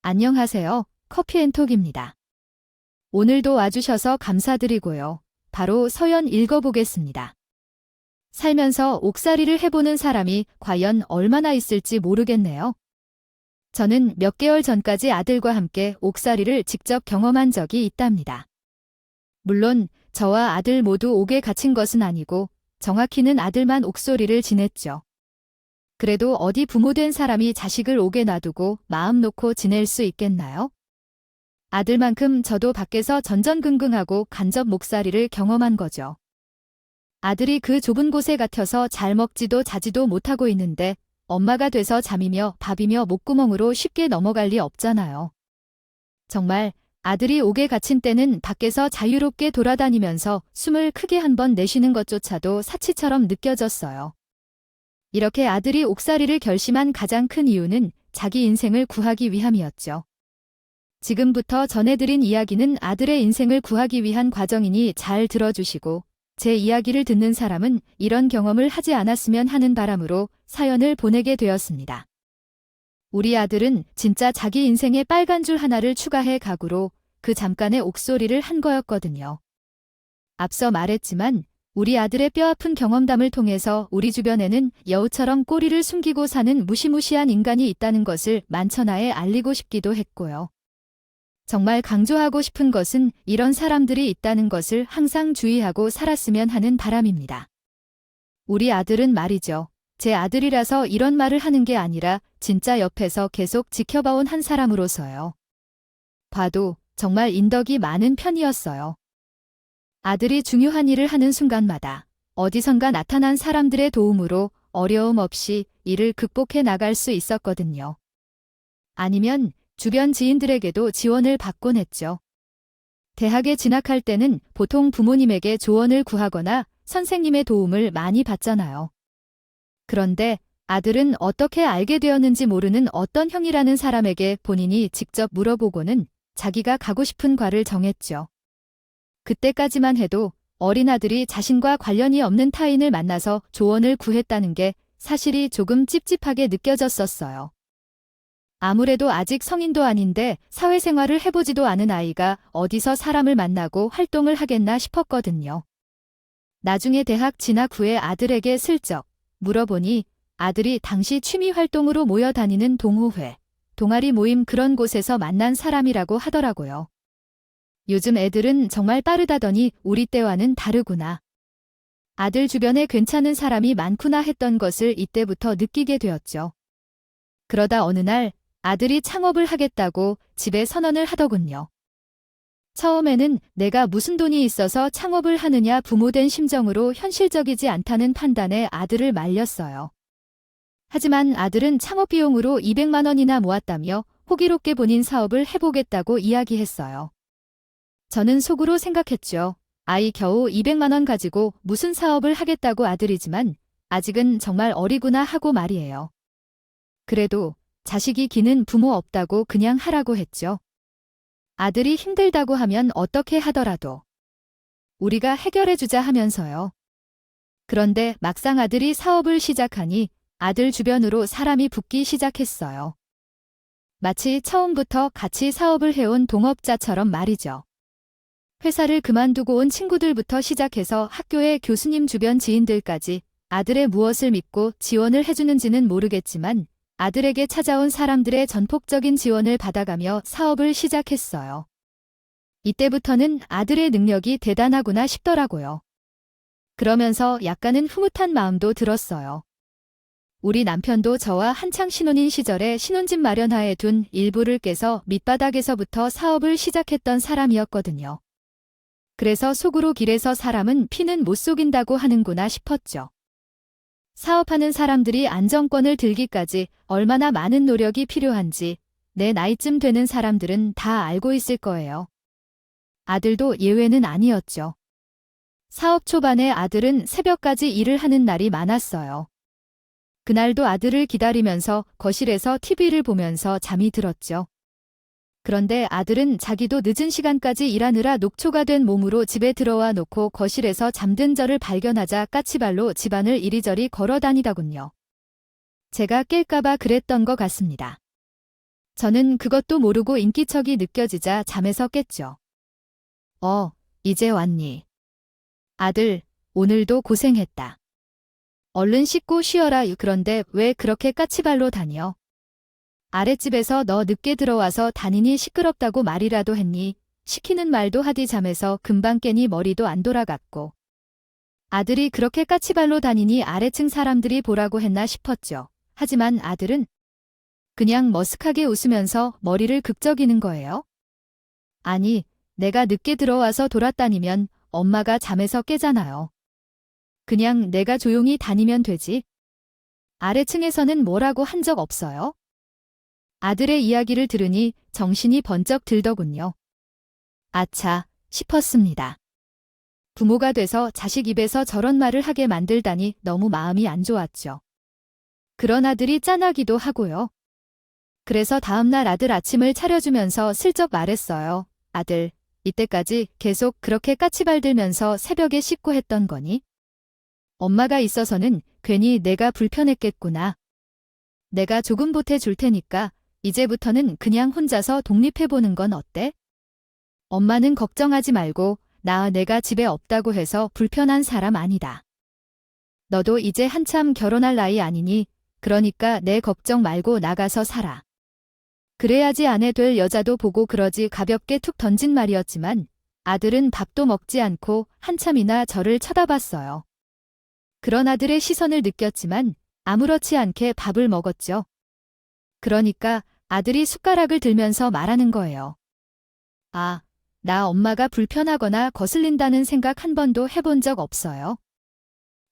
안녕하세요. 커피앤톡입니다. 오늘도 와주셔서 감사드리고요. 바로 서연 읽어보겠습니다. 살면서 옥살이를 해보는 사람이 과연 얼마나 있을지 모르겠네요. 저는 몇 개월 전까지 아들과 함께 옥살이를 직접 경험한 적이 있답니다. 물론 저와 아들 모두 옥에 갇힌 것은 아니고 정확히는 아들만 옥소리를 지냈죠. 그래도 어디 부모된 사람이 자식을 옥에 놔두고 마음 놓고 지낼 수 있겠나요? 아들만큼 저도 밖에서 전전긍긍하고 간접 목살이를 경험한 거죠. 아들이 그 좁은 곳에 갇혀서 잘 먹지도 자지도 못하고 있는데 엄마가 돼서 잠이며 밥이며 목구멍으로 쉽게 넘어갈 리 없잖아요. 정말 아들이 옥에 갇힌 때는 밖에서 자유롭게 돌아다니면서 숨을 크게 한 번 내쉬는 것조차도 사치처럼 느껴졌어요. 이렇게 아들이 옥살이를 결심한 가장 큰 이유는 자기 인생을 구하기 위함이었죠. 지금부터 전해드린 이야기는 아들의 인생을 구하기 위한 과정이니 잘 들어주시고 제 이야기를 듣는 사람은 이런 경험을 하지 않았으면 하는 바람으로 사연을 보내게 되었습니다. 우리 아들은 진짜 자기 인생에 빨간 줄 하나를 추가해 각오로 그 잠깐의 옥소리를 한 거였거든요. 앞서 말했지만 우리 아들의 뼈아픈 경험담을 통해서 우리 주변에는 여우처럼 꼬리를 숨기고 사는 무시무시한 인간이 있다는 것을 만천하에 알리고 싶기도 했고요. 정말 강조하고 싶은 것은 이런 사람들이 있다는 것을 항상 주의하고 살았으면 하는 바람입니다. 우리 아들은 말이죠. 제 아들이라서 이런 말을 하는 게 아니라 진짜 옆에서 계속 지켜봐온 한 사람으로서요. 봐도 정말 인덕이 많은 편이었어요. 아들이 중요한 일을 하는 순간마다 어디선가 나타난 사람들의 도움으로 어려움 없이 일을 극복해 나갈 수 있었거든요. 아니면 주변 지인들에게도 지원을 받곤 했죠. 대학에 진학할 때는 보통 부모님에게 조언을 구하거나 선생님의 도움을 많이 받잖아요. 그런데 아들은 어떻게 알게 되었는지 모르는 어떤 형이라는 사람에게 본인이 직접 물어보고는 자기가 가고 싶은 과를 정했죠. 그때까지만 해도 어린 아들이 자신과 관련이 없는 타인을 만나서 조언을 구했다는 게 사실이 조금 찝찝하게 느껴졌었어요. 아무래도 아직 성인도 아닌데 사회생활을 해보지도 않은 아이가 어디서 사람을 만나고 활동을 하겠나 싶었거든요. 나중에 대학 진학 후에 아들에게 슬쩍 물어보니 아들이 당시 취미 활동으로 모여 다니는 동호회, 동아리 모임 그런 곳에서 만난 사람이라고 하더라고요. 요즘 애들은 정말 빠르다더니 우리 때와는 다르구나. 아들 주변에 괜찮은 사람이 많구나 했던 것을 이때부터 느끼게 되었죠. 그러다 어느 날 아들이 창업을 하겠다고 집에 선언을 하더군요. 처음에는 내가 무슨 돈이 있어서 창업을 하느냐 부모된 심정으로 현실적이지 않다는 판단에 아들을 말렸어요. 하지만 아들은 창업 비용으로 200만 원이나 모았다며 호기롭게 본인 사업을 해보겠다고 이야기했어요. 저는 속으로 생각했죠. 아이 겨우 200만 원 가지고 무슨 사업을 하겠다고 아들이지만 아직은 정말 어리구나 하고 말이에요. 그래도 자식이 기는 부모 없다고 그냥 하라고 했죠. 아들이 힘들다고 하면 어떻게 하더라도 우리가 해결해주자 하면서요. 그런데 막상 아들이 사업을 시작하니 아들 주변으로 사람이 붙기 시작했어요. 마치 처음부터 같이 사업을 해온 동업자처럼 말이죠. 회사를 그만두고 온 친구들부터 시작해서 학교의 교수님 주변 지인들까지 아들의 무엇을 믿고 지원을 해주는지는 모르겠지만 아들에게 찾아온 사람들의 전폭적인 지원을 받아가며 사업을 시작했어요. 이때부터는 아들의 능력이 대단하구나 싶더라고요. 그러면서 약간은 흐뭇한 마음도 들었어요. 우리 남편도 저와 한창 신혼인 시절에 신혼집 마련하에 둔 일부를 깨서 밑바닥에서부터 사업을 시작했던 사람이었거든요. 그래서 속으로 길에서 사람은 피는 못 속인다고 하는구나 싶었죠. 사업하는 사람들이 안정권을 들기까지 얼마나 많은 노력이 필요한지 내 나이쯤 되는 사람들은 다 알고 있을 거예요. 아들도 예외는 아니었죠. 사업 초반에 아들은 새벽까지 일을 하는 날이 많았어요. 그날도 아들을 기다리면서 거실에서 TV를 보면서 잠이 들었죠. 그런데 아들은 자기도 늦은 시간까지 일하느라 녹초가 된 몸으로 집에 들어와 놓고 거실에서 잠든 저를 발견하자 까치발로 집안을 이리저리 걸어 다니더군요. 제가 깰까봐 그랬던 것 같습니다. 저는 그것도 모르고 인기척이 느껴지자 잠에서 깼죠. 이제 왔니? 아들, 오늘도 고생했다. 얼른 씻고 쉬어라. 그런데 왜 그렇게 까치발로 다녀? 아랫집에서 너 늦게 들어와서 다니니 시끄럽다고 말이라도 했니? 시키는 말도 하디. 잠에서 금방 깨니 머리도 안 돌아갔고. 아들이 그렇게 까치발로 다니니 아래층 사람들이 보라고 했나 싶었죠. 하지만 아들은 그냥 머쓱하게 웃으면서 머리를 극적이는 거예요. 아니, 내가 늦게 들어와서 돌아다니면 엄마가 잠에서 깨잖아요. 그냥 내가 조용히 다니면 되지. 아래층에서는 뭐라고 한 적 없어요? 아들의 이야기를 들으니 정신이 번쩍 들더군요. 아차 싶었습니다. 부모가 돼서 자식 입에서 저런 말을 하게 만들다니 너무 마음이 안 좋았죠. 그런 아들이 짠하기도 하고요. 그래서 다음날 아들 아침을 차려주면서 슬쩍 말했어요. 아들, 이때까지 계속 그렇게 까치발 들면서 새벽에 씻고 했던 거니? 엄마가 있어서는 괜히 내가 불편했겠구나. 내가 조금 보태줄 테니까 이제부터는 그냥 혼자서 독립해보는 건 어때? 엄마는 걱정하지 말고 내가 집에 없다고 해서 불편한 사람 아니다. 너도 이제 한참 결혼할 나이 아니니 그러니까 내 걱정 말고 나가서 살아. 그래야지 아내 될 여자도 보고 그러지. 가볍게 툭 던진 말이었지만 아들은 밥도 먹지 않고 한참이나 저를 쳐다봤어요. 그런 아들의 시선을 느꼈지만 아무렇지 않게 밥을 먹었죠. 그러니까 아들이 숟가락을 들면서 말하는 거예요. 나 엄마가 불편하거나 거슬린다는 생각 한 번도 해본 적 없어요.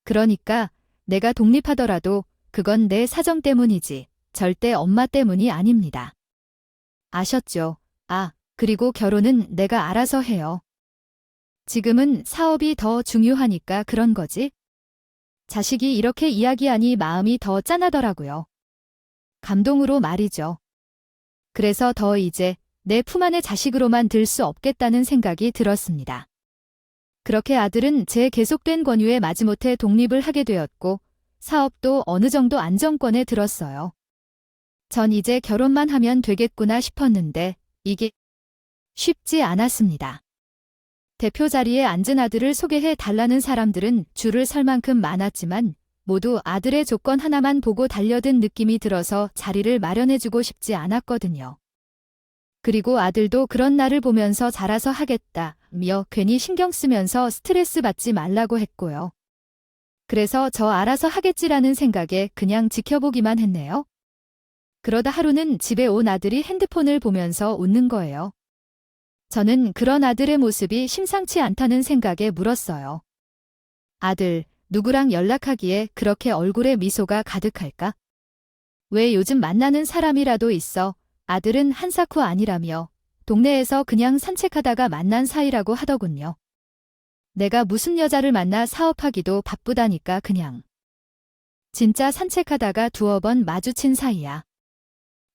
그러니까 내가 독립하더라도 그건 내 사정 때문이지 절대 엄마 때문이 아닙니다. 아셨죠? 그리고 결혼은 내가 알아서 해요. 지금은 사업이 더 중요하니까 그런 거지? 자식이 이렇게 이야기하니 마음이 더 짠하더라고요. 감동으로 말이죠. 그래서 더 이제 내 품 안의 자식으로만 들 수 없겠다는 생각이 들었습니다. 그렇게 아들은 제 계속된 권유에 마지못해 독립을 하게 되었고 사업도 어느 정도 안정권에 들었어요. 전 이제 결혼만 하면 되겠구나 싶었는데 이게 쉽지 않았습니다. 대표 자리에 앉은 아들을 소개해 달라는 사람들은 줄을 설 만큼 많았지만 모두 아들의 조건 하나만 보고 달려든 느낌이 들어서 자리를 마련해주고 싶지 않았거든요. 그리고 아들도 그런 나를 보면서 잘해서 하겠다며 괜히 신경 쓰면서 스트레스 받지 말라고 했고요. 그래서 저 알아서 하겠지라는 생각에 그냥 지켜보기만 했네요. 그러다 하루는 집에 온 아들이 핸드폰을 보면서 웃는 거예요. 저는 그런 아들의 모습이 심상치 않다는 생각에 물었어요. 아들, 누구랑 연락하기에 그렇게 얼굴에 미소가 가득할까? 왜 요즘 만나는 사람이라도 있어? 아들은 한사코 아니라며 동네에서 그냥 산책하다가 만난 사이라고 하더군요. 내가 무슨 여자를 만나 사업하기도 바쁘다니까 그냥. 진짜 산책하다가 두어 번 마주친 사이야.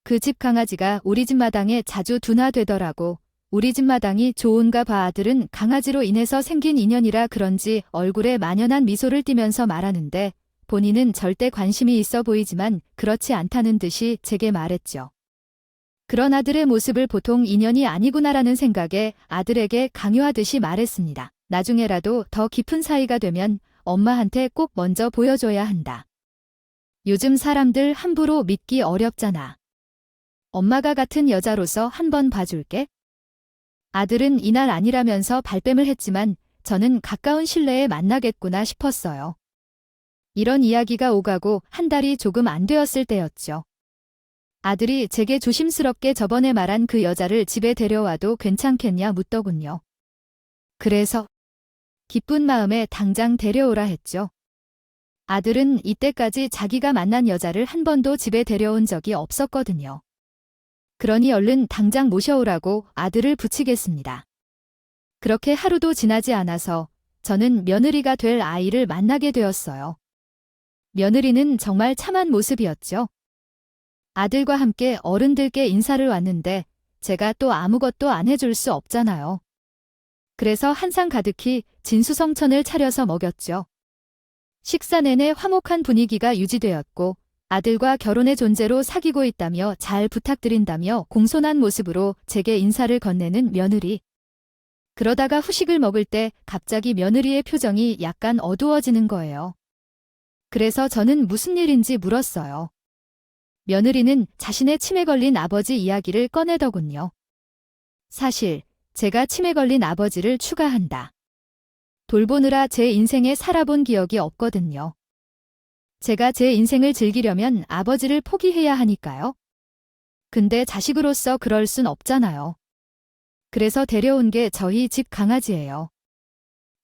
그 집 강아지가 우리 집 마당에 자주 둔화되더라고. 우리 집 마당이 좋은가 봐. 아들은 강아지로 인해서 생긴 인연이라 그런지 얼굴에 만연한 미소를 띠면서 말하는데 본인은 절대 관심이 있어 보이지만 그렇지 않다는 듯이 제게 말했죠. 그런 아들의 모습을 보통 인연이 아니구나라는 생각에 아들에게 강요하듯이 말했습니다. 나중에라도 더 깊은 사이가 되면 엄마한테 꼭 먼저 보여줘야 한다. 요즘 사람들 함부로 믿기 어렵잖아. 엄마가 같은 여자로서 한번 봐줄게. 아들은 이날 아니라면서 발뺌을 했지만 저는 가까운 신뢰에 만나겠구나 싶었어요. 이런 이야기가 오가고 한 달이 조금 안 되었을 때였죠. 아들이 제게 조심스럽게 저번에 말한 그 여자를 집에 데려와도 괜찮겠냐 묻더군요. 그래서 기쁜 마음에 당장 데려오라 했죠. 아들은 이때까지 자기가 만난 여자를 한 번도 집에 데려온 적이 없었거든요. 그러니 얼른 당장 모셔오라고 아들을 부치겠습니다. 그렇게 하루도 지나지 않아서 저는 며느리가 될 아이를 만나게 되었어요. 며느리는 정말 참한 모습이었죠. 아들과 함께 어른들께 인사를 왔는데 제가 또 아무것도 안 해줄 수 없잖아요. 그래서 한상 가득히 진수성찬을 차려서 먹였죠. 식사 내내 화목한 분위기가 유지되었고 아들과 결혼의 존재로 사귀고 있다며 잘 부탁드린다며 공손한 모습으로 제게 인사를 건네는 며느리. 그러다가 후식을 먹을 때 갑자기 며느리의 표정이 약간 어두워지는 거예요. 그래서 저는 무슨 일인지 물었어요. 며느리는 자신의 치매 걸린 아버지 이야기를 꺼내더군요. 사실 제가 치매 걸린 아버지를 추가한다. 돌보느라 제 인생에 살아본 기억이 없거든요. 제가 제 인생을 즐기려면 아버지를 포기해야 하니까요. 근데 자식으로서 그럴 순 없잖아요. 그래서 데려온 게 저희 집 강아지예요.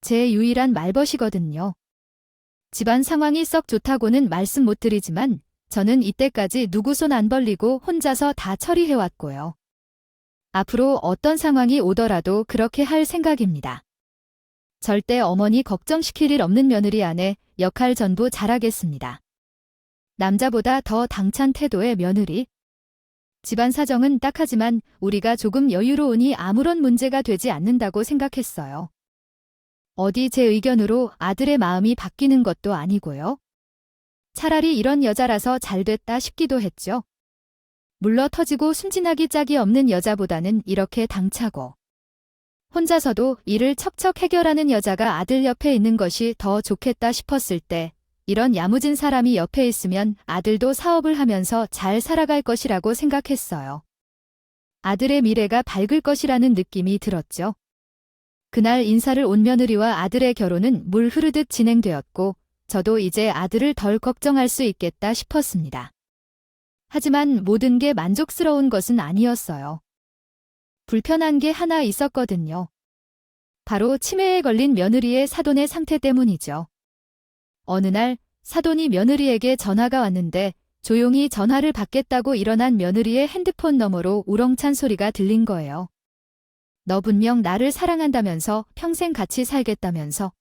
제 유일한 말벗이거든요. 집안 상황이 썩 좋다고는 말씀 못 드리지만 저는 이때까지 누구 손 안 벌리고 혼자서 다 처리해왔고요. 앞으로 어떤 상황이 오더라도 그렇게 할 생각입니다. 절대 어머니 걱정시킬 일 없는 며느리 아내 역할 전부 잘하겠습니다. 남자보다 더 당찬 태도의 며느리. 집안 사정은 딱하지만 우리가 조금 여유로우니 아무런 문제가 되지 않는다고 생각했어요. 어디 제 의견으로 아들의 마음이 바뀌는 것도 아니고요. 차라리 이런 여자라서 잘 됐다 싶기도 했죠. 물러 터지고 순진하기 짝이 없는 여자보다는 이렇게 당차고 혼자서도 일을 척척 해결하는 여자가 아들 옆에 있는 것이 더 좋겠다 싶었을 때 이런 야무진 사람이 옆에 있으면 아들도 사업을 하면서 잘 살아갈 것이라고 생각했어요. 아들의 미래가 밝을 것이라는 느낌이 들었죠. 그날 인사를 온 며느리와 아들의 결혼은 물 흐르듯 진행되었고 저도 이제 아들을 덜 걱정할 수 있겠다 싶었습니다. 하지만 모든 게 만족스러운 것은 아니었어요. 불편한 게 하나 있었거든요. 바로 치매에 걸린 며느리의 사돈의 상태 때문이죠. 어느 날 사돈이 며느리에게 전화가 왔는데 조용히 전화를 받겠다고 일어난 며느리의 핸드폰 너머로 우렁찬 소리가 들린 거예요. 너 분명 나를 사랑한다면서 평생 같이 살겠다면서.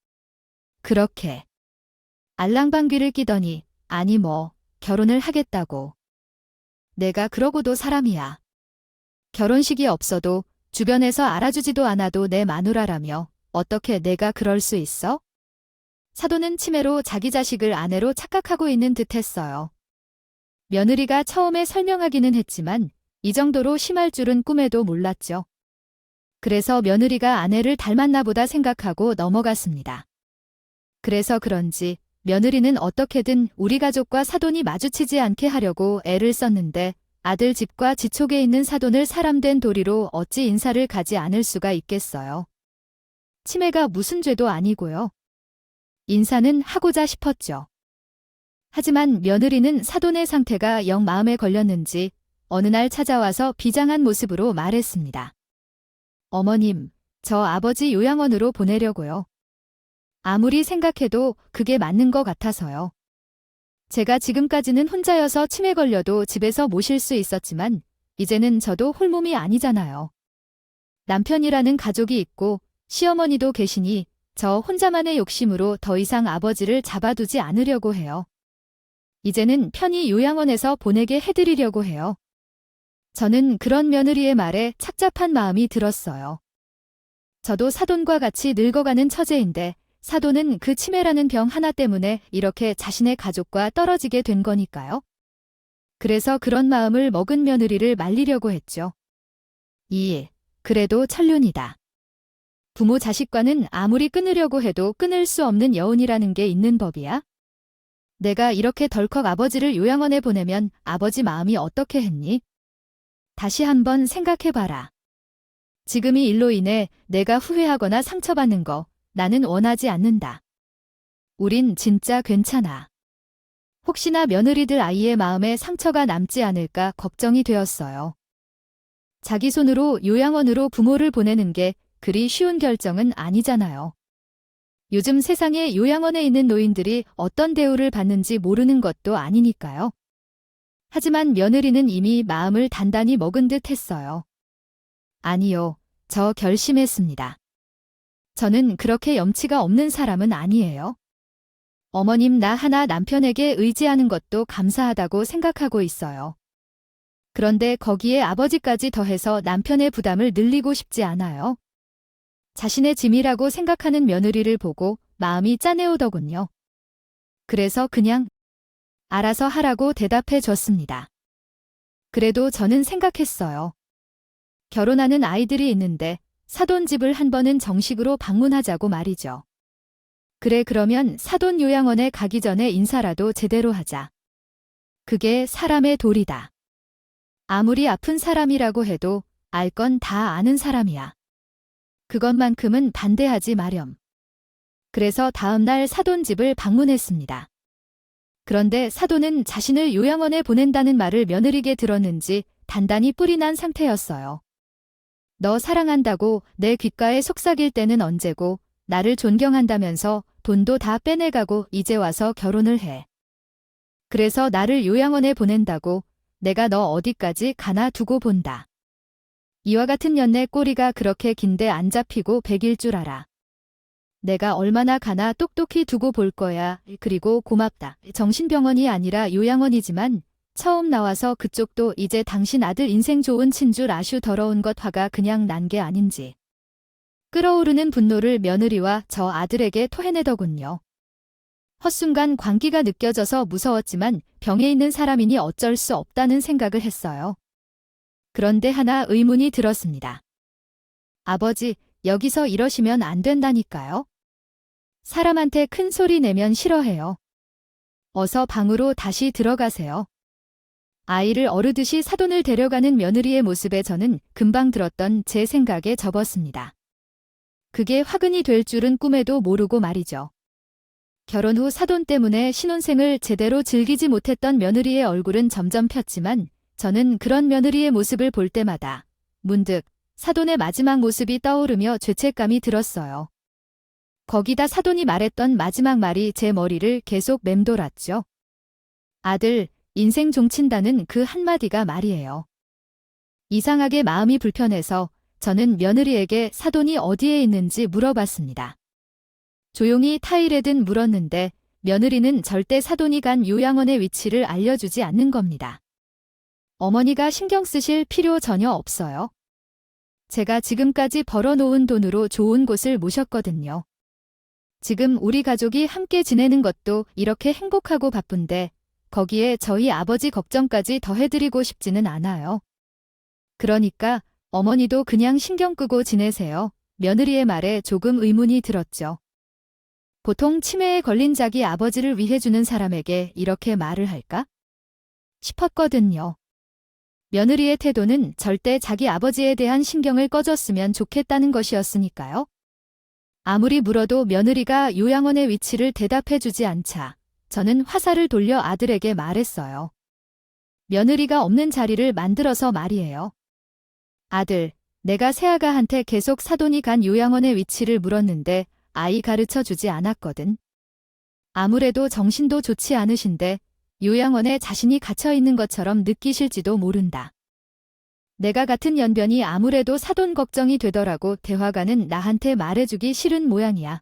그렇게. 알랑방귀를 끼더니 아니 뭐 결혼을 하겠다고. 내가 그러고도 사람이야. 결혼식이 없어도 주변에서 알아주지도 않아도 내 마누라라며 어떻게 내가 그럴 수 있어? 사돈은 치매로 자기 자식을 아내로 착각하고 있는 듯 했어요. 며느리가 처음에 설명하기는 했지만 이 정도로 심할 줄은 꿈에도 몰랐죠. 그래서 며느리가 아내를 닮았나 보다 생각하고 넘어갔습니다. 그래서 그런지 며느리는 어떻게든 우리 가족과 사돈이 마주치지 않게 하려고 애를 썼는데 아들 집과 지촉에 있는 사돈을 사람된 도리로 어찌 인사를 가지 않을 수가 있겠어요. 치매가 무슨 죄도 아니고요. 인사는 하고자 싶었죠. 하지만 며느리는 사돈의 상태가 영 마음에 걸렸는지 어느 날 찾아와서 비장한 모습으로 말했습니다. 어머님, 저 아버지 요양원으로 보내려고요. 아무리 생각해도 그게 맞는 것 같아서요. 제가 지금까지는 혼자여서 치매 걸려도 집에서 모실 수 있었지만 이제는 저도 홀몸이 아니잖아요. 남편이라는 가족이 있고 시어머니도 계시니 저 혼자만의 욕심으로 더 이상 아버지를 잡아두지 않으려고 해요. 이제는 편히 요양원에서 보내게 해드리려고 해요. 저는 그런 며느리의 말에 착잡한 마음이 들었어요. 저도 사돈과 같이 늙어가는 처제인데 사돈은 그 치매라는 병 하나 때문에 이렇게 자신의 가족과 떨어지게 된 거니까요. 그래서 그런 마음을 먹은 며느리를 말리려고 했죠. 그래도 천륜이다. 부모 자식과는 아무리 끊으려고 해도 끊을 수 없는 여운이라는 게 있는 법이야. 내가 이렇게 덜컥 아버지를 요양원에 보내면 아버지 마음이 어떻게 했니? 다시 한번 생각해봐라. 지금 이 일로 인해 내가 후회하거나 상처받는 거 나는 원하지 않는다. 우린 진짜 괜찮아. 혹시나 며느리들 아이의 마음에 상처가 남지 않을까 걱정이 되었어요. 자기 손으로 요양원으로 부모를 보내는 게 그리 쉬운 결정은 아니잖아요. 요즘 세상에 요양원에 있는 노인들이 어떤 대우를 받는지 모르는 것도 아니니까요. 하지만 며느리는 이미 마음을 단단히 먹은 듯 했어요. 아니요, 저 결심했습니다. 저는 그렇게 염치가 없는 사람은 아니에요. 어머님 나 하나 남편에게 의지하는 것도 감사하다고 생각하고 있어요. 그런데 거기에 아버지까지 더해서 남편의 부담을 늘리고 싶지 않아요. 자신의 짐이라고 생각하는 며느리를 보고 마음이 짠해오더군요. 그래서 그냥 알아서 하라고 대답해 줬습니다. 그래도 저는 생각했어요. 결혼하는 아이들이 있는데 사돈집을 한 번은 정식으로 방문하자고 말이죠. 그래, 그러면 사돈 요양원에 가기 전에 인사라도 제대로 하자. 그게 사람의 도리다. 아무리 아픈 사람이라고 해도 알 건 다 아는 사람이야. 그것만큼은 반대하지 마렴. 그래서 다음날 사돈집을 방문했습니다. 그런데 사돈은 자신을 요양원에 보낸다는 말을 며느리게 들었는지 단단히 뿔이 난 상태였어요. 너 사랑한다고 내 귓가에 속삭일 때는 언제고, 나를 존경한다면서 돈도 다 빼내가고 이제 와서 결혼을 해. 그래서 나를 요양원에 보낸다고 내가 너 어디까지 가나 두고 본다. 이와 같은 연내 꼬리가 그렇게 긴데 안 잡히고 백일 줄 알아. 내가 얼마나 가나 똑똑히 두고 볼 거야. 그리고 고맙다. 정신병원이 아니라 요양원이지만 처음 나와서 그쪽도 이제 당신 아들 인생 좋은 친 줄 아슈. 더러운 것 화가 그냥 난 게 아닌지. 끓어오르는 분노를 며느리와 저 아들에게 토해내더군요. 헛순간 광기가 느껴져서 무서웠지만 병에 있는 사람이니 어쩔 수 없다는 생각을 했어요. 그런데 하나 의문이 들었습니다. 아버지, 여기서 이러시면 안 된다니까요. 사람한테 큰 소리 내면 싫어해요. 어서 방으로 다시 들어가세요. 아이를 어르듯이 사돈을 데려가는 며느리의 모습에 저는 금방 들었던 제 생각에 접었습니다. 그게 화근이 될 줄은 꿈에도 모르고 말이죠. 결혼 후 사돈 때문에 신혼생을 제대로 즐기지 못했던 며느리의 얼굴은 점점 폈지만 저는 그런 며느리의 모습을 볼 때마다 문득 사돈의 마지막 모습이 떠오르며 죄책감이 들었어요. 거기다 사돈이 말했던 마지막 말이 제 머리를 계속 맴돌았죠. 아들, 인생 종친다는 그 한마디가 말이에요. 이상하게 마음이 불편해서 저는 며느리에게 사돈이 어디에 있는지 물어봤습니다. 조용히 타이레든 물었는데 며느리는 절대 사돈이 간 요양원의 위치를 알려주지 않는 겁니다. 어머니가 신경 쓰실 필요 전혀 없어요. 제가 지금까지 벌어놓은 돈으로 좋은 곳을 모셨거든요. 지금 우리 가족이 함께 지내는 것도 이렇게 행복하고 바쁜데 거기에 저희 아버지 걱정까지 더해드리고 싶지는 않아요. 그러니까 어머니도 그냥 신경 끄고 지내세요. 며느리의 말에 조금 의문이 들었죠. 보통 치매에 걸린 자기 아버지를 위해주는 사람에게 이렇게 말을 할까? 싶었거든요. 며느리의 태도는 절대 자기 아버지에 대한 신경을 꺼줬으면 좋겠다는 것이었으니까요. 아무리 물어도 며느리가 요양원의 위치를 대답해주지 않자 저는 화살을 돌려 아들에게 말했어요. 며느리가 없는 자리를 만들어서 말이에요. 아들, 내가 새아가한테 계속 사돈이 간 요양원의 위치를 물었는데 아이 가르쳐주지 않았거든. 아무래도 정신도 좋지 않으신데 요양원에 자신이 갇혀있는 것처럼 느끼실지도 모른다. 내가 같은 연변이 아무래도 사돈 걱정이 되더라고 대화가는 나한테 말해주기 싫은 모양이야.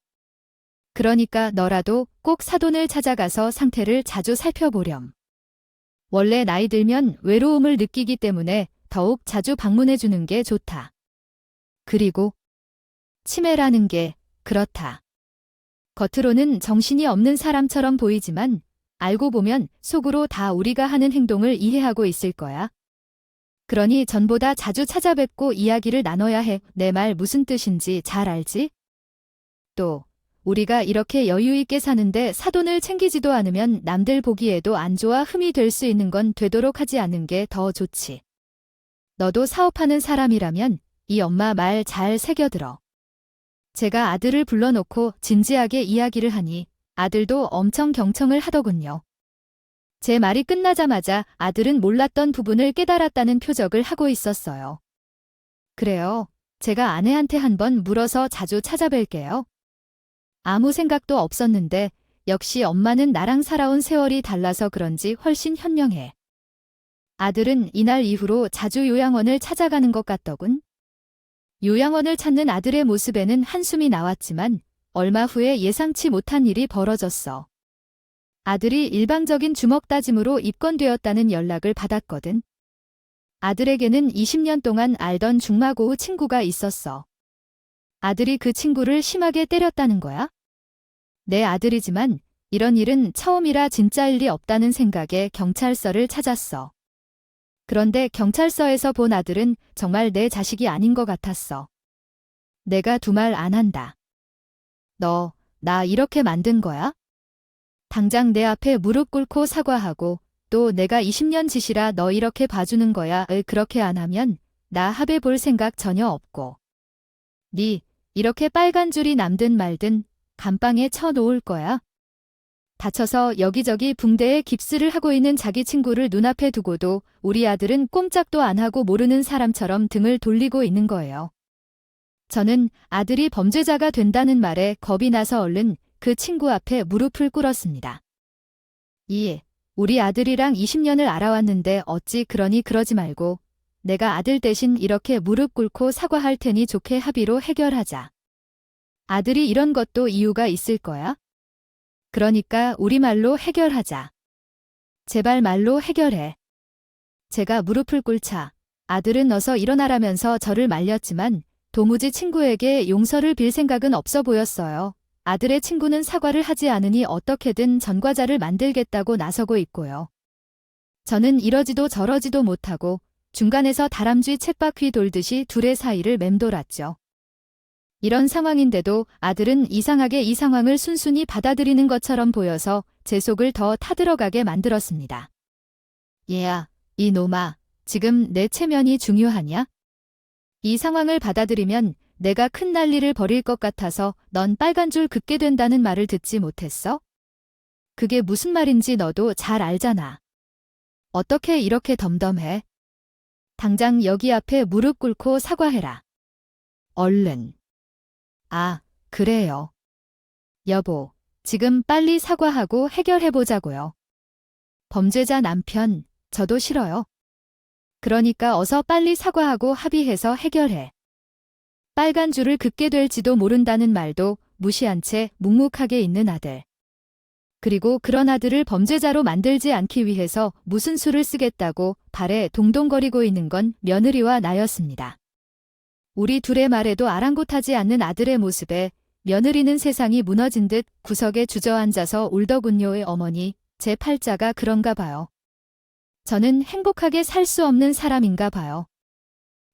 그러니까 너라도 꼭 사돈을 찾아가서 상태를 자주 살펴보렴. 원래 나이 들면 외로움을 느끼기 때문에 더욱 자주 방문해주는 게 좋다. 그리고 치매라는 게 그렇다. 겉으로는 정신이 없는 사람처럼 보이지만 알고 보면 속으로 다 우리가 하는 행동을 이해하고 있을 거야. 그러니 전보다 자주 찾아뵙고 이야기를 나눠야 해. 내 말 무슨 뜻인지 잘 알지? 또 우리가 이렇게 여유 있게 사는데 사돈을 챙기지도 않으면 남들 보기에도 안 좋아 흠이 될 수 있는 건 되도록 하지 않는 게 더 좋지. 너도 사업하는 사람이라면 이 엄마 말 잘 새겨들어. 제가 아들을 불러놓고 진지하게 이야기를 하니 아들도 엄청 경청을 하더군요. 제 말이 끝나자마자 아들은 몰랐던 부분을 깨달았다는 표적을 하고 있었어요. 그래요. 제가 아내한테 한번 물어서 자주 찾아뵐게요. 아무 생각도 없었는데 역시 엄마는 나랑 살아온 세월이 달라서 그런지 훨씬 현명해. 아들은 이날 이후로 자주 요양원을 찾아가는 것 같더군. 요양원을 찾는 아들의 모습에는 한숨이 나왔지만 얼마 후에 예상치 못한 일이 벌어졌어. 아들이 일방적인 주먹 다짐으로 입건되었다는 연락을 받았거든. 아들에게는 20년 동안 알던 중마고우 친구가 있었어. 아들이 그 친구를 심하게 때렸다는 거야? 내 아들이지만 이런 일은 처음이라 진짜일 리 없다는 생각에 경찰서를 찾았어. 그런데 경찰서에서 본 아들은 정말 내 자식이 아닌 것 같았어. 내가 두말 안 한다. 너, 나 이렇게 만든 거야? 당장 내 앞에 무릎 꿇고 사과하고 또 내가 20년 짓이라 너 이렇게 봐주는 거야. 그렇게 안 하면 나 합의 볼 생각 전혀 없고. 네, 이렇게 빨간 줄이 남든 말든 감방에 쳐놓을 거야. 다쳐서 여기저기 붕대에 깁스를 하고 있는 자기 친구를 눈앞에 두고도 우리 아들은 꼼짝도 안 하고 모르는 사람처럼 등을 돌리고 있는 거예요. 저는 아들이 범죄자가 된다는 말에 겁이 나서 얼른 그 친구 앞에 무릎을 꿇었습니다. 우리 아들이랑 20년을 알아왔는데 어찌 그러지 말고 내가 아들 대신 이렇게 무릎 꿇고 사과할 테니 좋게 합의로 해결하자. 아들이 이런 것도 이유가 있을 거야? 그러니까 우리말로 해결하자. 제발 말로 해결해. 제가 무릎을 꿇자 아들은 어서 일어나라면서 저를 말렸지만 도무지 친구에게 용서를 빌 생각은 없어 보였어요. 아들의 친구는 사과를 하지 않으니 어떻게든 전과자를 만들겠다고 나서고 있고요. 저는 이러지도 저러지도 못하고 중간에서 다람쥐 쳇바퀴 돌듯이 둘의 사이를 맴돌았죠. 이런 상황인데도 아들은 이상하게 이 상황을 순순히 받아들이는 것처럼 보여서 제 속을 더 타들어가게 만들었습니다. 얘야, 이놈아, 지금 내 체면이 중요하냐? 이 상황을 받아들이면 내가 큰 난리를 벌일 것 같아서 넌 빨간 줄 긋게 된다는 말을 듣지 못했어? 그게 무슨 말인지 너도 잘 알잖아. 어떻게 이렇게 덤덤해? 당장 여기 앞에 무릎 꿇고 사과해라. 얼른. 아, 그래요. 여보, 지금 빨리 사과하고 해결해보자고요. 범죄자 남편, 저도 싫어요. 그러니까 어서 빨리 사과하고 합의해서 해결해. 빨간 줄을 긋게 될지도 모른다는 말도 무시한 채 묵묵하게 있는 아들. 그리고 그런 아들을 범죄자로 만들지 않기 위해서 무슨 수를 쓰겠다고 발에 동동거리고 있는 건 며느리와 나였습니다. 우리 둘의 말에도 아랑곳하지 않는 아들의 모습에 며느리는 세상이 무너진 듯 구석에 주저앉아서 울더군요의 어머니, 제 팔자가 그런가 봐요. 저는 행복하게 살 수 없는 사람인가 봐요.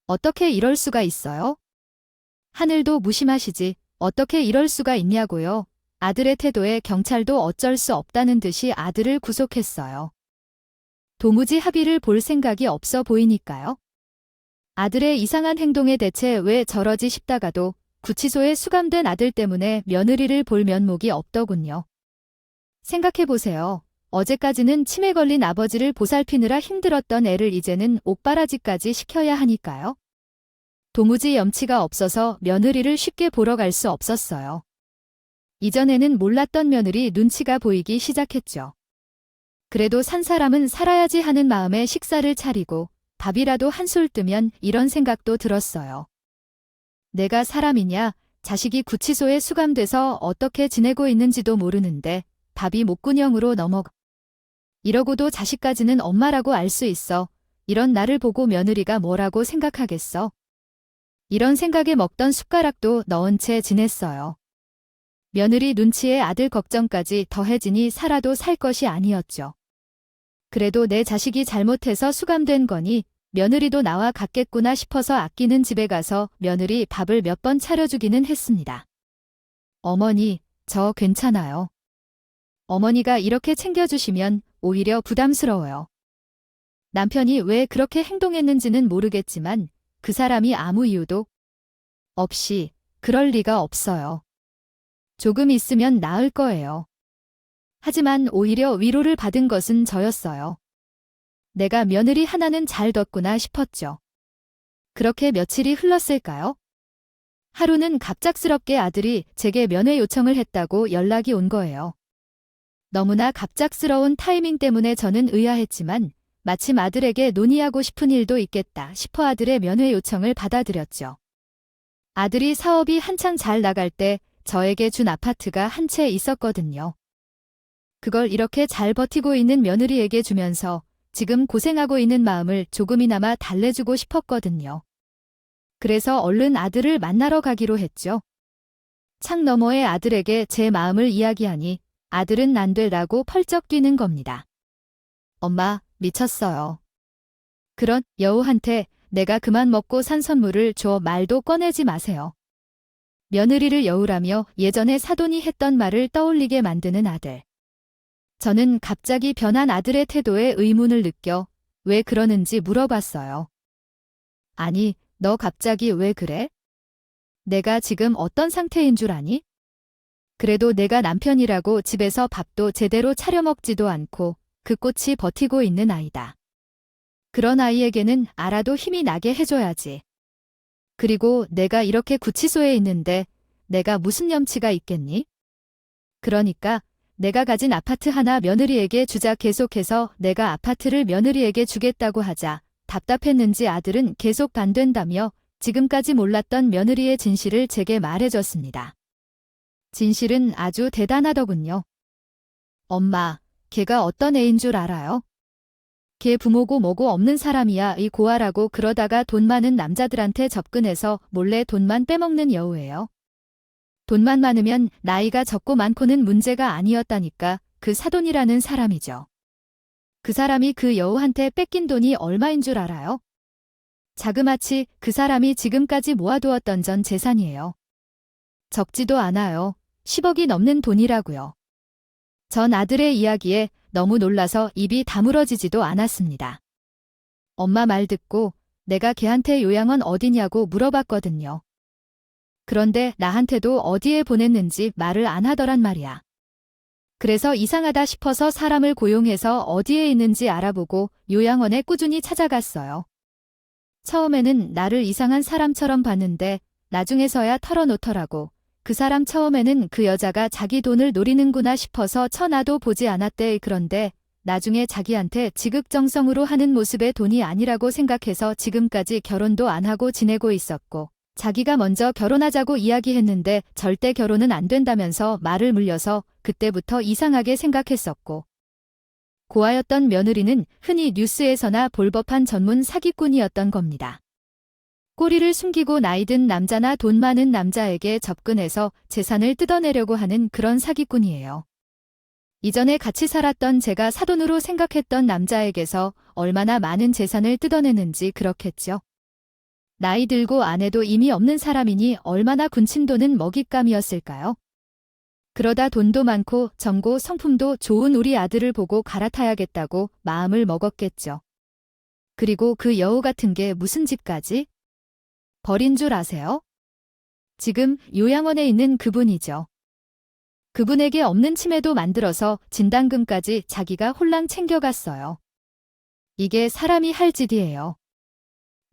어떻게 이럴 수가 있어요? 하늘도 무심하시지 어떻게 이럴 수가 있냐고요. 아들의 태도에 경찰도 어쩔 수 없다는 듯이 아들을 구속했어요. 도무지 합의를 볼 생각이 없어 보이니까요. 아들의 이상한 행동에 대체 왜 저러지 싶다가도 구치소에 수감된 아들 때문에 며느리를 볼 면목이 없더군요. 생각해보세요. 어제까지는 치매 걸린 아버지를 보살피느라 힘들었던 애를 이제는 옥바라지까지 시켜야 하니까요. 도무지 염치가 없어서 며느리를 쉽게 보러 갈 수 없었어요. 이전에는 몰랐던 며느리 눈치가 보이기 시작했죠. 그래도 산 사람은 살아야지 하는 마음에 식사를 차리고 밥이라도 한술 뜨면 이런 생각도 들었어요. 내가 사람이냐, 자식이 구치소에 수감돼서 어떻게 지내고 있는지도 모르는데 밥이 목구녕으로 넘어가. 이러고도 자식까지는 엄마라고 알 수 있어. 이런 나를 보고 며느리가 뭐라고 생각하겠어. 이런 생각에 먹던 숟가락도 넣은 채 지냈어요. 며느리 눈치에 아들 걱정까지 더해지니 살아도 살 것이 아니었죠. 그래도 내 자식이 잘못해서 수감된 거니 며느리도 나와 같겠구나 싶어서 아끼는 집에 가서 며느리 밥을 몇 번 차려주기는 했습니다. 어머니, 저 괜찮아요. 어머니가 이렇게 챙겨주시면 오히려 부담스러워요. 남편이 왜 그렇게 행동했는지는 모르겠지만 그 사람이 아무 이유도 없이 그럴 리가 없어요. 조금 있으면 나을 거예요. 하지만 오히려 위로를 받은 것은 저였어요. 내가 며느리 하나는 잘 뒀구나 싶었죠. 그렇게 며칠이 흘렀을까요? 하루는 갑작스럽게 아들이 제게 면회 요청을 했다고 연락이 온 거예요. 너무나 갑작스러운 타이밍 때문에 저는 의아했지만 마침 아들에게 논의하고 싶은 일도 있겠다 싶어 아들의 면회 요청을 받아들였죠. 아들이 사업이 한창 잘 나갈 때 저에게 준 아파트가 한 채 있었거든요. 그걸 이렇게 잘 버티고 있는 며느리에게 주면서 지금 고생하고 있는 마음을 조금이나마 달래주고 싶었거든요. 그래서 얼른 아들을 만나러 가기로 했죠. 창 너머의 아들에게 제 마음을 이야기하니 아들은 안 되라고 펄쩍 뛰는 겁니다. 엄마, 미쳤어요. 그런 여우한테 내가 그만 먹고 산 선물을 줘 말도 꺼내지 마세요. 며느리를 여우라며 예전에 사돈이 했던 말을 떠올리게 만드는 아들. 저는 갑자기 변한 아들의 태도에 의문을 느껴 왜 그러는지 물어봤어요. 아니, 너 갑자기 왜 그래? 내가 지금 어떤 상태인 줄 아니? 그래도 내가 남편이라고 집에서 밥도 제대로 차려 먹지도 않고 그 꼴이 버티고 있는 아이다. 그런 아이에게는 알아도 힘이 나게 해줘야지. 그리고 내가 이렇게 구치소에 있는데 내가 무슨 염치가 있겠니? 그러니까 내가 가진 아파트 하나 며느리에게 주자 계속해서 내가 아파트를 며느리에게 주겠다고 하자 답답했는지 아들은 계속 반된다며 지금까지 몰랐던 며느리의 진실을 제게 말해줬습니다. 진실은 아주 대단하더군요. 엄마, 걔가 어떤 애인 줄 알아요? 걔 부모고 뭐고 없는 사람이야 이 고아라고 그러다가 돈 많은 남자들한테 접근해서 몰래 돈만 빼먹는 여우예요. 돈만 많으면 나이가 적고 많고는 문제가 아니었다니까 그 사돈이라는 사람이죠. 그 사람이 그 여우한테 뺏긴 돈이 얼마인 줄 알아요? 자그마치 그 사람이 지금까지 모아두었던 전 재산이에요. 적지도 않아요. 10억이 넘는 돈이라고요. 전 아들의 이야기에 너무 놀라서 입이 다물어지지도 않았습니다. 엄마 말 듣고 내가 걔한테 요양원 어디냐고 물어봤거든요. 그런데 나한테도 어디에 보냈는지 말을 안 하더란 말이야. 그래서 이상하다 싶어서 사람을 고용해서 어디에 있는지 알아보고 요양원에 꾸준히 찾아갔어요. 처음에는 나를 이상한 사람처럼 봤는데 나중에서야 털어놓더라고. 그 사람 처음에는 그 여자가 자기 돈을 노리는구나 싶어서 쳐놔도 보지 않았대. 그런데 나중에 자기한테 지극정성으로 하는 모습의 돈이 아니라고 생각해서 지금까지 결혼도 안 하고 지내고 있었고 자기가 먼저 결혼하자고 이야기했는데 절대 결혼은 안 된다면서 말을 물려서 그때부터 이상하게 생각했었고 고아였던 며느리는 흔히 뉴스에서나 볼 법한 전문 사기꾼이었던 겁니다. 꼬리를 숨기고 나이든 남자나 돈 많은 남자에게 접근해서 재산을 뜯어내려고 하는 그런 사기꾼이에요. 이전에 같이 살았던 제가 사돈으로 생각했던 남자에게서 얼마나 많은 재산을 뜯어내는지 그렇겠죠. 나이 들고 아내도 이미 없는 사람이니 얼마나 군침 도는 먹잇감이었을까요? 그러다 돈도 많고 정고 성품도 좋은 우리 아들을 보고 갈아타야겠다고 마음을 먹었겠죠. 그리고 그 여우 같은 게 무슨 집까지? 버린 줄 아세요? 지금 요양원에 있는 그분이죠. 그분에게 없는 치매도 만들어서 진단금까지 자기가 홀랑 챙겨갔어요. 이게 사람이 할 짓이에요.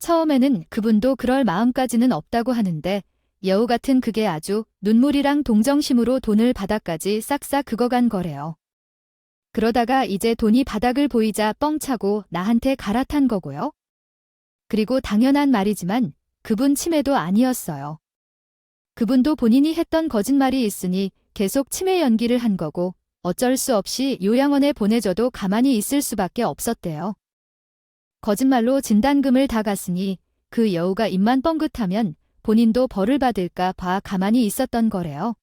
처음에는 그분도 그럴 마음까지는 없다고 하는데 여우 같은 그게 아주 눈물이랑 동정심으로 돈을 바닥까지 싹싹 긁어간 거래요. 그러다가 이제 돈이 바닥을 보이자 뻥차고 나한테 갈아탄 거고요. 그리고 당연한 말이지만 그분 치매도 아니었어요. 그분도 본인이 했던 거짓말이 있으니 계속 치매 연기를 한 거고 어쩔 수 없이 요양원에 보내줘도 가만히 있을 수밖에 없었대요. 거짓말로 진단금을 다 갔으니 그 여우가 입만 뻥긋하면 본인도 벌을 받을까 봐 가만히 있었던 거래요.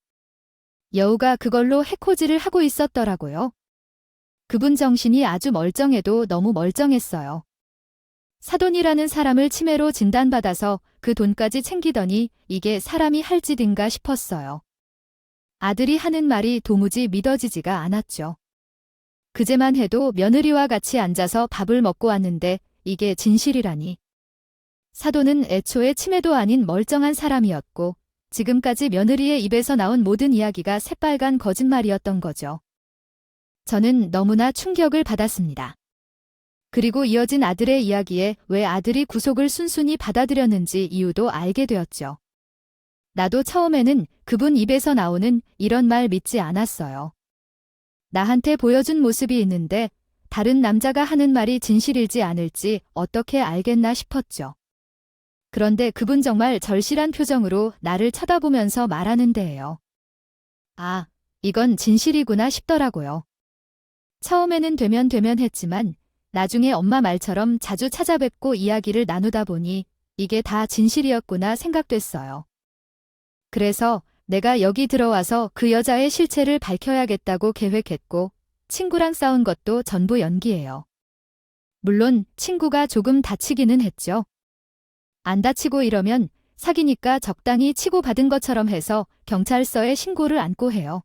여우가 그걸로 해코지를 하고 있었더라고요. 그분 정신이 아주 멀쩡해도 너무 멀쩡했어요. 사돈이라는 사람을 치매로 진단받아서 그 돈까지 챙기더니 이게 사람이 할 짓인가 싶었어요. 아들이 하는 말이 도무지 믿어지지가 않았죠. 그제만 해도 며느리와 같이 앉아서 밥을 먹고 왔는데 이게 진실이라니. 사돈은 애초에 치매도 아닌 멀쩡한 사람이었고 지금까지 며느리의 입에서 나온 모든 이야기가 새빨간 거짓말이었던 거죠. 저는 너무나 충격을 받았습니다. 그리고 이어진 아들의 이야기에 왜 아들이 구속을 순순히 받아들였는지 이유도 알게 되었죠. 나도 처음에는 그분 입에서 나오는 이런 말 믿지 않았어요. 나한테 보여준 모습이 있는데 다른 남자가 하는 말이 진실일지 아닐지 어떻게 알겠나 싶었죠. 그런데 그분 정말 절실한 표정으로 나를 쳐다보면서 말하는 데예요. 아, 이건 진실이구나 싶더라고요. 처음에는 되면 했지만 나중에 엄마 말처럼 자주 찾아뵙고 이야기를 나누다 보니 이게 다 진실이었구나 생각됐어요. 그래서 내가 여기 들어와서 그 여자의 실체를 밝혀야겠다고 계획했고 친구랑 싸운 것도 전부 연기예요. 물론 친구가 조금 다치기는 했죠. 안 다치고 이러면 사기니까 적당히 치고받은 것처럼 해서 경찰서에 신고를 안고 해요.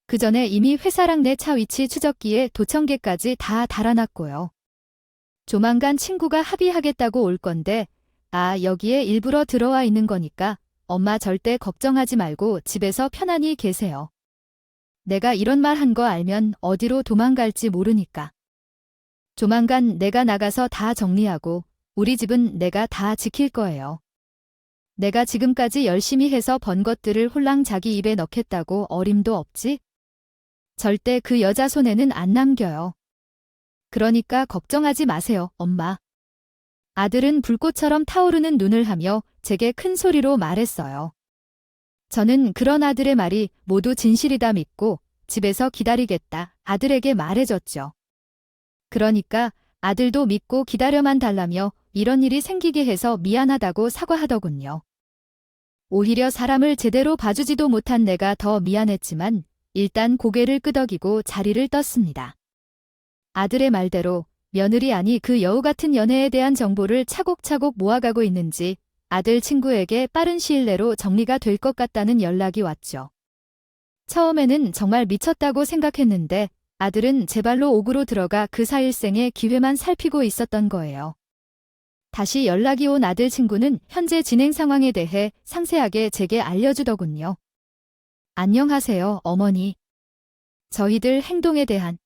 그 전에 이미 회사랑 내 차 위치 추적기에 도청계까지 다 달아놨고요. 조만간 친구가 합의하겠다고 올 건데 여기에 일부러 들어와 있는 거니까 엄마 절대 걱정하지 말고 집에서 편안히 계세요. 내가 이런 말 한 거 알면 어디로 도망갈지 모르니까. 조만간 내가 나가서 다 정리하고 우리 집은 내가 다 지킬 거예요. 내가 지금까지 열심히 해서 번 것들을 홀랑 자기 입에 넣겠다고 어림도 없지? 절대 그 여자 손에는 안 남겨요. 그러니까 걱정하지 마세요, 엄마. 아들은 불꽃처럼 타오르는 눈을 하며 제게 큰 소리로 말했어요. 저는 그런 아들의 말이 모두 진실이다 믿고 집에서 기다리겠다 아들에게 말해줬죠. 그러니까 아들도 믿고 기다려만 달라며 이런 일이 생기게 해서 미안하다고 사과하더군요. 오히려 사람을 제대로 봐주지도 못한 내가 더 미안했지만 일단 고개를 끄덕이고 자리를 떴습니다. 아들의 말대로 며느리 아니 그 여우 같은 연애에 대한 정보를 차곡차곡 모아가고 있는지 아들 친구에게 빠른 시일 내로 정리가 될 것 같다는 연락이 왔죠. 처음에는 정말 미쳤다고 생각했는데 아들은 제 발로 옥으로 들어가 그 사일생의 기회만 살피고 있었던 거예요. 다시 연락이 온 아들 친구는 현재 진행 상황에 대해 상세하게 제게 알려주더군요. 안녕하세요, 어머니. 저희들 행동에 대한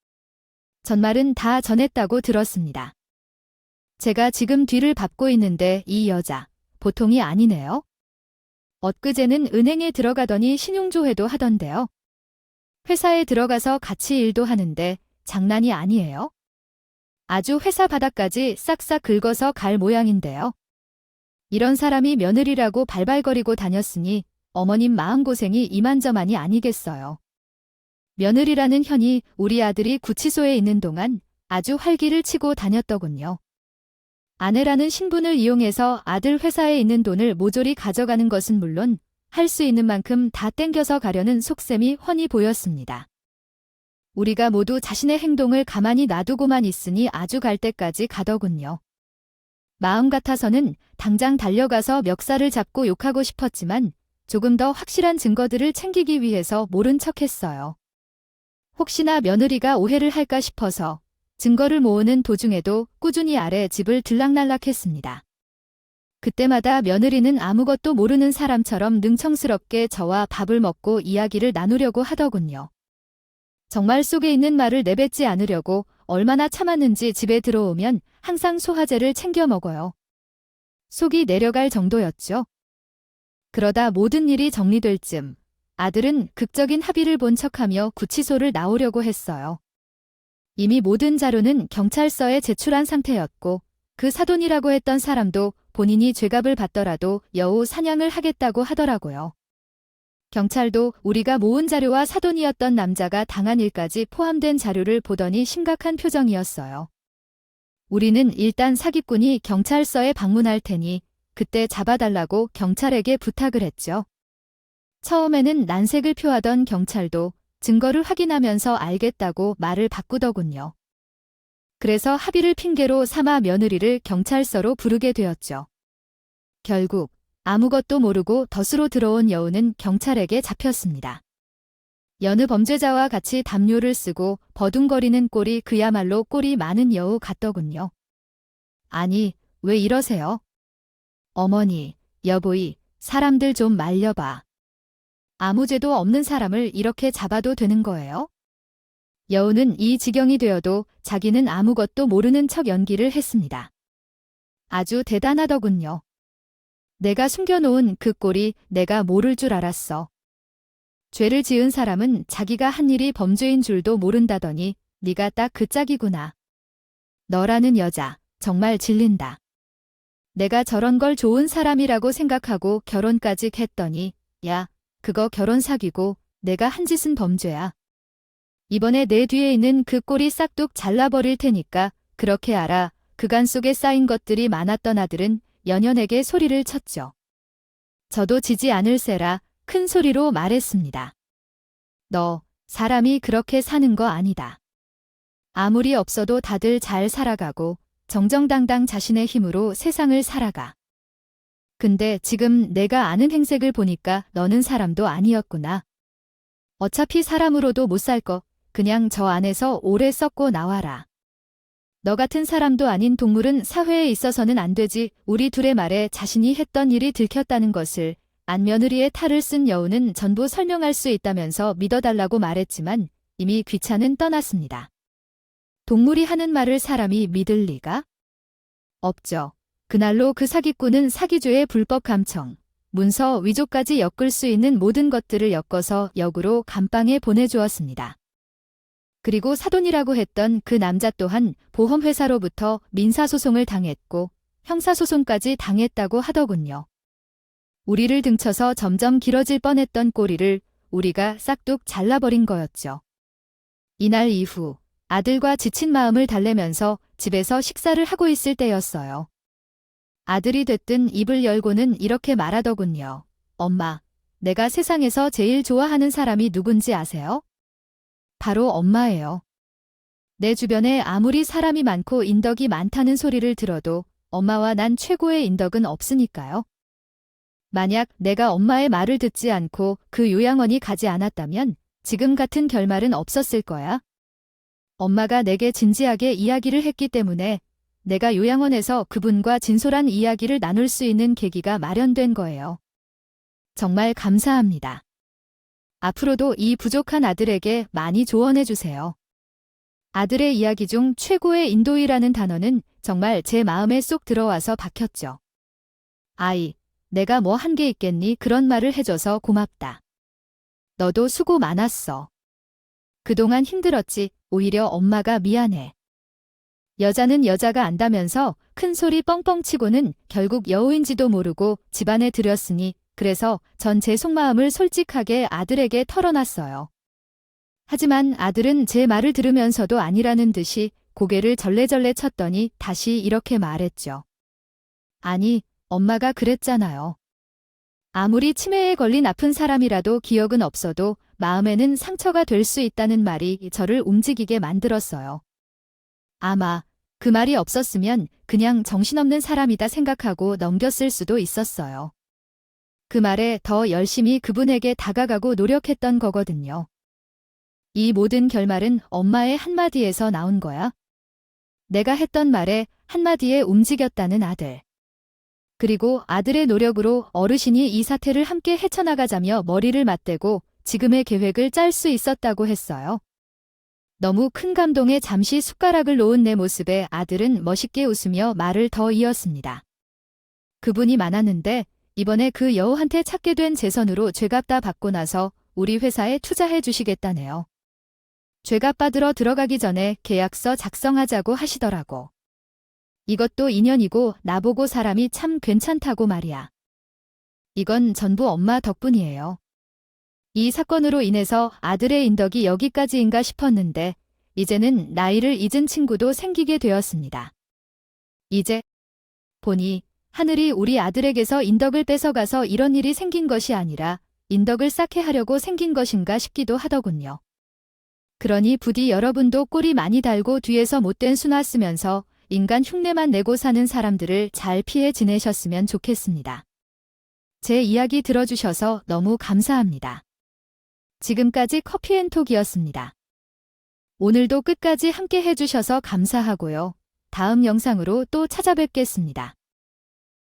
전말은 다 전했다고 들었습니다. 제가 지금 뒤를 밟고 있는데 이 여자 보통이 아니네요. 엊그제는 은행에 들어가더니 신용조회도 하던데요. 회사에 들어가서 같이 일도 하는데 장난이 아니에요. 아주 회사 바닥까지 싹싹 긁어서 갈 모양인데요. 이런 사람이 며느리라고 발발거리고 다녔으니 어머님 마음고생이 이만저만이 아니겠어요. 며느리라는 현이 우리 아들이 구치소에 있는 동안 아주 활기를 치고 다녔더군요. 아내라는 신분을 이용해서 아들 회사에 있는 돈을 모조리 가져가는 것은 물론 할 수 있는 만큼 다 땡겨서 가려는 속셈이 훤히 보였습니다. 우리가 모두 자신의 행동을 가만히 놔두고만 있으니 아주 갈 때까지 가더군요. 마음 같아서는 당장 달려가서 멱살을 잡고 욕하고 싶었지만 조금 더 확실한 증거들을 챙기기 위해서 모른 척했어요. 혹시나 며느리가 오해를 할까 싶어서 증거를 모으는 도중에도 꾸준히 아래 집을 들락날락했습니다. 그때마다 며느리는 아무것도 모르는 사람처럼 능청스럽게 저와 밥을 먹고 이야기를 나누려고 하더군요. 정말 속에 있는 말을 내뱉지 않으려고 얼마나 참았는지 집에 들어오면 항상 소화제를 챙겨 먹어요. 속이 내려갈 정도였죠. 그러다 모든 일이 정리될 즈음 아들은 극적인 합의를 본 척하며 구치소를 나오려고 했어요. 이미 모든 자료는 경찰서에 제출한 상태였고 그 사돈이라고 했던 사람도 본인이 죄값을 받더라도 여우 사냥을 하겠다고 하더라고요. 경찰도 우리가 모은 자료와 사돈이었던 남자가 당한 일까지 포함된 자료를 보더니 심각한 표정이었어요. 우리는 일단 사기꾼이 경찰서에 방문할 테니 그때 잡아달라고 경찰에게 부탁을 했죠. 처음에는 난색을 표하던 경찰도 증거를 확인하면서 알겠다고 말을 바꾸더군요. 그래서 합의를 핑계로 삼아 며느리를 경찰서로 부르게 되었죠. 결국 아무것도 모르고 덫으로 들어온 여우는 경찰에게 잡혔습니다. 여느 범죄자와 같이 담요를 쓰고 버둥거리는 꼴이 그야말로 꼴이 많은 여우 같더군요. 아니, 왜 이러세요? 어머니, 여보이, 사람들 좀 말려봐. 아무 죄도 없는 사람을 이렇게 잡아도 되는 거예요? 여우는 이 지경이 되어도 자기는 아무것도 모르는 척 연기를 했습니다. 아주 대단하더군요. 내가 숨겨놓은 그 꼴이 내가 모를 줄 알았어. 죄를 지은 사람은 자기가 한 일이 범죄인 줄도 모른다더니 네가 딱 그 짝이구나. 너라는 여자 정말 질린다. 내가 저런 걸 좋은 사람이라고 생각하고 결혼까지 했더니 야, 그거 결혼 사귀고 내가 한 짓은 범죄야. 이번에 내 뒤에 있는 그 꼴이 싹둑 잘라버릴 테니까 그렇게 알아. 그간 속에 쌓인 것들이 많았던 아들은 연연하게 소리를 쳤죠. 저도 지지 않을세라. 큰 소리로 말했습니다. 너, 사람이 그렇게 사는 거 아니다. 아무리 없어도 다들 잘 살아가고 정정당당 자신의 힘으로 세상을 살아가. 근데 지금 내가 아는 행색을 보니까 너는 사람도 아니었구나. 어차피 사람으로도 못 살 거 그냥 저 안에서 오래 썩고 나와라. 너 같은 사람도 아닌 동물은 사회에 있어서는 안 되지. 우리 둘의 말에 자신이 했던 일이 들켰다는 것을 안며느리의 탈을 쓴 여우는 전부 설명할 수 있다면서 믿어달라고 말했지만 이미 귀차는 떠났습니다. 동물이 하는 말을 사람이 믿을 리가? 없죠. 그날로 그 사기꾼은 사기죄의 불법 감청, 문서 위조까지 엮을 수 있는 모든 것들을 엮어서 역으로 감방에 보내주었습니다. 그리고 사돈이라고 했던 그 남자 또한 보험회사로부터 민사소송을 당했고 형사소송까지 당했다고 하더군요. 우리를 등쳐서 점점 길어질 뻔했던 꼬리를 우리가 싹둑 잘라버린 거였죠. 이날 이후 아들과 지친 마음을 달래면서 집에서 식사를 하고 있을 때였어요. 아들이 됐든 입을 열고는 이렇게 말하더군요. 엄마, 내가 세상에서 제일 좋아하는 사람이 누군지 아세요? 바로 엄마예요. 내 주변에 아무리 사람이 많고 인덕이 많다는 소리를 들어도 엄마와 난 최고의 인덕은 없으니까요. 만약 내가 엄마의 말을 듣지 않고 그 요양원이 가지 않았다면 지금 같은 결말은 없었을 거야. 엄마가 내게 진지하게 이야기를 했기 때문에 내가 요양원에서 그분과 진솔한 이야기를 나눌 수 있는 계기가 마련된 거예요. 정말 감사합니다. 앞으로도 이 부족한 아들에게 많이 조언해 주세요. 아들의 이야기 중 최고의 인도이라는 단어는 정말 제 마음에 쏙 들어와서 박혔죠. 아이, 내가 뭐 한 게 있겠니? 그런 말을 해줘서 고맙다. 너도 수고 많았어. 그동안 힘들었지. 오히려 엄마가 미안해. 여자는 여자가 안다면서 큰 소리 뻥뻥 치고는 결국 여우인지도 모르고 집안에 들였으니 그래서 전 제 속마음을 솔직하게 아들에게 털어놨어요. 하지만 아들은 제 말을 들으면서도 아니라는 듯이 고개를 절레절레 쳤더니 다시 이렇게 말했죠. 아니, 엄마가 그랬잖아요. 아무리 치매에 걸린 아픈 사람이라도 기억은 없어도 마음에는 상처가 될 수 있다는 말이 저를 움직이게 만들었어요. 아마 그 말이 없었으면 그냥 정신없는 사람이다 생각하고 넘겼을 수도 있었어요. 그 말에 더 열심히 그분에게 다가가고 노력했던 거거든요. 이 모든 결말은 엄마의 한마디에서 나온 거야. 내가 했던 말에 한마디에 움직였다는 아들. 그리고 아들의 노력으로 어르신이 이 사태를 함께 헤쳐나가자며 머리를 맞대고 지금의 계획을 짤 수 있었다고 했어요. 너무 큰 감동에 잠시 숟가락을 놓은 내 모습에 아들은 멋있게 웃으며 말을 더 이었습니다. 그분이 많았는데 이번에 그 여우한테 찾게 된 재선으로 죗값 다 받고 나서 우리 회사에 투자해 주시겠다네요. 죗값 받으러 들어가기 전에 계약서 작성하자고 하시더라고. 이것도 인연이고 나보고 사람이 참 괜찮다고 말이야. 이건 전부 엄마 덕분이에요. 이 사건으로 인해서 아들의 인덕이 여기까지인가 싶었는데 이제는 나이를 잊은 친구도 생기게 되었습니다. 이제 보니 하늘이 우리 아들에게서 인덕을 뺏어가서 이런 일이 생긴 것이 아니라 인덕을 쌓게 하려고 생긴 것인가 싶기도 하더군요. 그러니 부디 여러분도 꼬리 많이 달고 뒤에서 못된 수나 쓰면서 인간 흉내만 내고 사는 사람들을 잘 피해 지내셨으면 좋겠습니다. 제 이야기 들어주셔서 너무 감사합니다. 지금까지 커피앤톡이었습니다. 오늘도 끝까지 함께 해주셔서 감사하고요. 다음 영상으로 또 찾아뵙겠습니다.